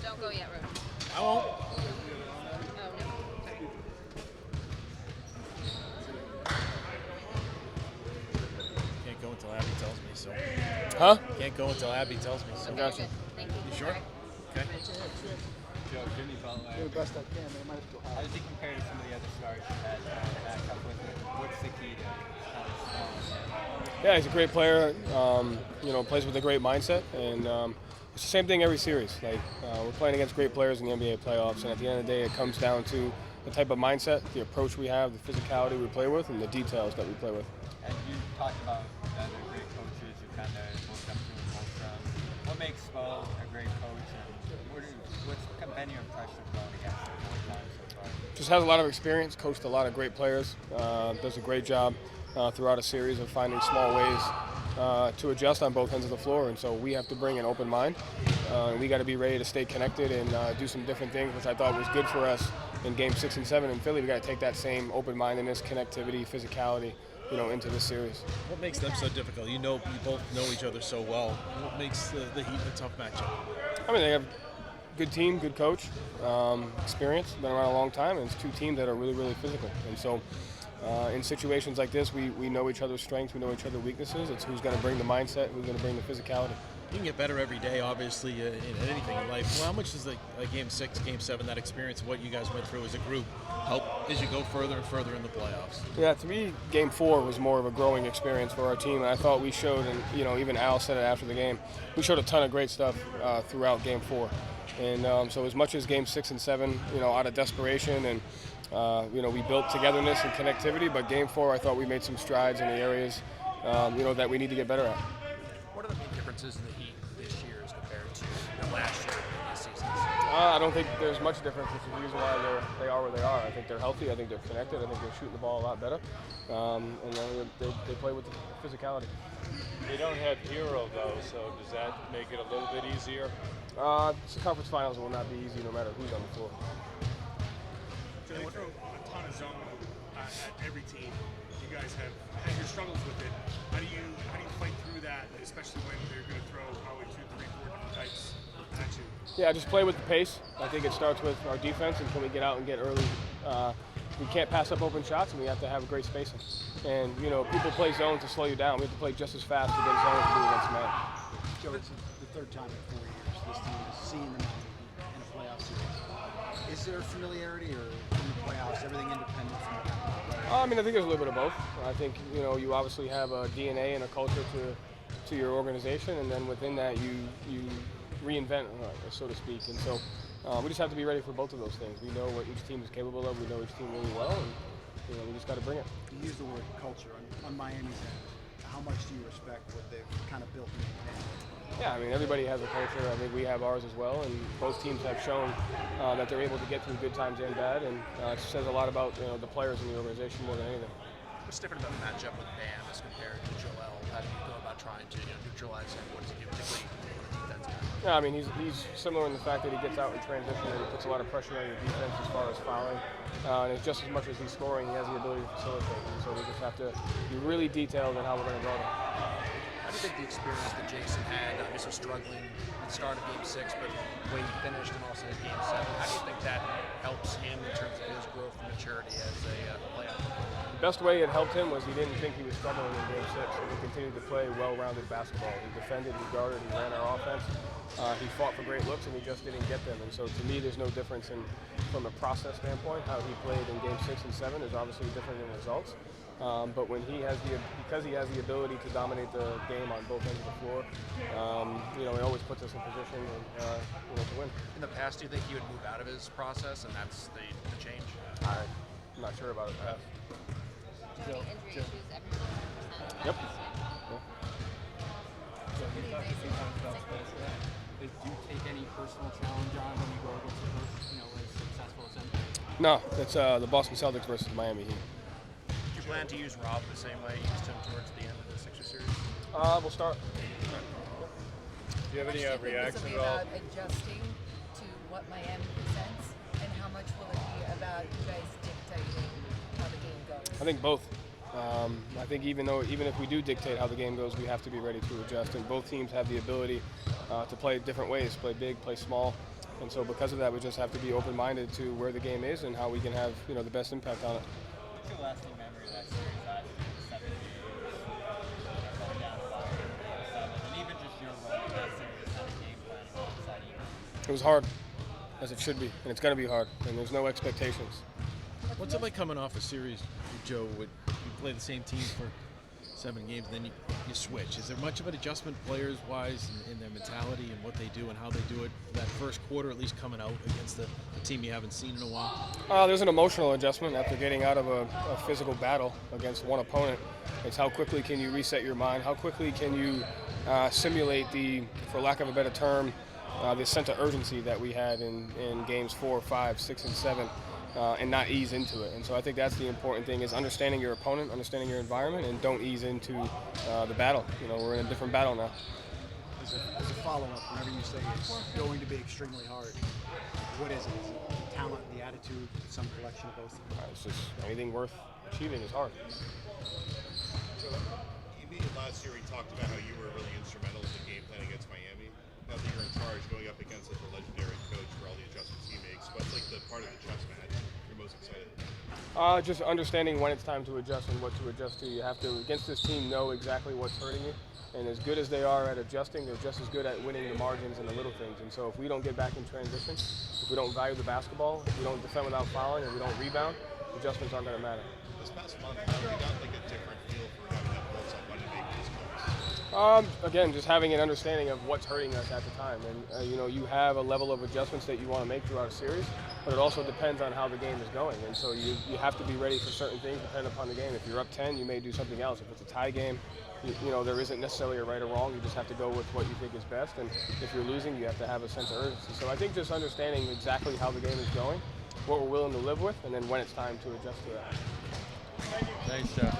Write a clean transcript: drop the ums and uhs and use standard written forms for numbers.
Don't go yet, Rose. I won't. Oh, no. Can't go until Abby tells me so. Huh? Can't go until Abby tells me so. Okay, Gotcha. good. Thank you. You sure? Sorry. Okay. Joe, Jimmy Butler. Do the best I can. They might have to go How high. does he compare to some of the other stars you had back up with it? What's the key to kind of strong? Yeah, he's a great player. Plays with a great mindset, and it's the same thing every series. We're playing against great players in the NBA playoffs, and at the end of the day, it comes down to the type of mindset, the approach we have, the physicality we play with, and the details that we play with. And you talked about the other great coaches you kind of looked up to in both. What makes Spo a great coach, and what's been your impression of going against him 4 times so far? Just has a lot of experience, coached a lot of great players, does a great job throughout a series of finding small ways to adjust on both ends of the floor, and so we have to bring an open mind. We got to be ready to stay connected and do some different things, which I thought was good for us in Game 6 and 7 in Philly. We got to take that same open-mindedness, connectivity, physicality, into this series. What makes them so difficult? You both know each other so well. What makes the Heat a tough matchup? I mean, they have good team, good coach, experience, been around a long time, and it's two teams that are really, really physical. And so in situations like this, we know each other's strengths, we know each other's weaknesses. It's who's going to bring the mindset, who's going to bring the physicality. You can get better every day, obviously, in anything in life. Well, how much does a Game 6, Game 7, that experience of what you guys went through as a group help as you go further and further in the playoffs? Yeah, to me, Game 4 was more of a growing experience for our team, and I thought we showed, and even Al said it after the game, we showed a ton of great stuff throughout Game 4. And so as much as Game 6 and 7, out of desperation and we built togetherness and connectivity, but Game 4, I thought we made some strides in the areas, that we need to get better at. What are the main differences in the Heat this year as compared to last year and this season? I don't think there's much difference, which is the reason why they are where they are. I think they're healthy. I think they're connected. I think they're shooting the ball a lot better. And then they play with the physicality. They don't have Hero, though, so does that make it a little bit easier? The conference finals will not be easy no matter who's on the floor. So they throw a ton of zone at every team. You guys have had your struggles with it. How do you fight through that, especially when they're going to throw probably 2, 3, 4 different types at you? Yeah, just play with the pace. I think it starts with our defense, and can we get out and get early? We can't pass up open shots, and we have to have great spacing. And people play zone to slow you down. We have to play just as fast against zone as we do against man. Joe, it's the third time in 4 years this team has seen the Miami Heat in a playoff series. Is there familiarity, or in the playoffs, everything independent from what happened? I think there's a little bit of both. I think you obviously have a DNA and a culture to your organization, and then within that you reinvent, so to speak. And so we just have to be ready for both of those things. We know what each team is capable of. We know each team really well, and we just got to bring it. You use the word culture on Miami's end. How much do you respect what they've kind of built and maintained? Yeah, everybody has a culture. I think we have ours as well, and both teams have shown that they're able to get through good times and bad, and it says a lot about the players in the organization more than anything. What's different about the matchup with Bam as compared to Joel? How do you go about trying to neutralize him? What does he do, particularly on the defense end? Yeah, he's similar in the fact that he gets out in transition and he puts a lot of pressure on your defense as far as fouling. And it's just as much as he's scoring, he has the ability to facilitate. And so we just have to be really detailed in how we're going to guard him. How do you think the experience that Jason had, obviously struggling at the start of Game 6, but the way he finished and also in Game 7, how do you think that helps him in terms of his growth and maturity as a player? The best way it helped him was he didn't think he was struggling in Game 6, and he continued to play well-rounded basketball. He defended, he guarded, he ran our offense. He fought for great looks, and he just didn't get them. And so to me, there's no difference from a process standpoint. How he played in Game 6 and 7 is obviously different in results. But when because he has the ability to dominate the game on both ends of the floor, it always puts us in position to win. In the past, do you think he would move out of his process, and that's the change? I'm not sure about it. Joe, injury issues, everyone. Yep. Do you take any personal challenge on when you go against a coach, as successful as him? No, it's the Boston Celtics versus Miami Heat. Do you plan to use Rob the same way you used him towards the end of the Sixers series? We'll start. Do you have any reaction This at will be all? about adjusting to what Miami presents, and how much will it be about you guys dictating how the game goes? I think both. I think even if we do dictate how the game goes, we have to be ready to adjust. And both teams have the ability to play different ways, play big, play small. And so because of that, we just have to be open-minded to where the game is and how we can have the best impact on it. What's your lasting memory of that series last year, 7 games, going down the line, 7, and even just your role in that series, kind of game planning alongside you? It was hard, as it should be, and it's going to be hard, and there's no expectations. What's it like coming off a series, Joe? You play the same team for 7 games, and then you switch. Is there much of an adjustment players-wise in their mentality and what they do and how they do it that first quarter, at least coming out against the team you haven't seen in a while? There's an emotional adjustment after getting out of a physical battle against one opponent. It's how quickly can you reset your mind? How quickly can you simulate for lack of a better term, the sense of urgency that we had in games 4, 5, 6, and 7. And not ease into it. And so I think that's the important thing, is understanding your opponent, understanding your environment, and don't ease into the battle. We're in a different battle now. As a follow-up, whenever you say it's going to be extremely hard, what is it? Is it the talent, the attitude, some collection of both? It's just anything worth achieving is hard. So, last year we talked about how you were really instrumental in the game plan against Miami. Now that you're in charge, going up against such a legendary coach for all the adjustments he makes, what's like the part of the chess match you're most excited about? Just understanding when it's time to adjust and what to adjust to. You have to, against this team, know exactly what's hurting you. And as good as they are at adjusting, they're just as good at winning the margins and the little things. And so if we don't get back in transition, if we don't value the basketball, if we don't defend without fouling, and we don't rebound, adjustments aren't going to matter. This past month, have you got like a different feel for having that pulse on when to make these calls? Again, just having an understanding of what's hurting us at the time. And, you have a level of adjustments that you want to make throughout a series, but it also depends on how the game is going. And so you have to be ready for certain things depending upon the game. If you're up 10, you may do something else. If it's a tie game, there isn't necessarily a right or wrong. You just have to go with what you think is best. And if you're losing, you have to have a sense of urgency. So I think just understanding exactly how the game is going, what we're willing to live with, and then when it's time to adjust to that. Thanks, Joe.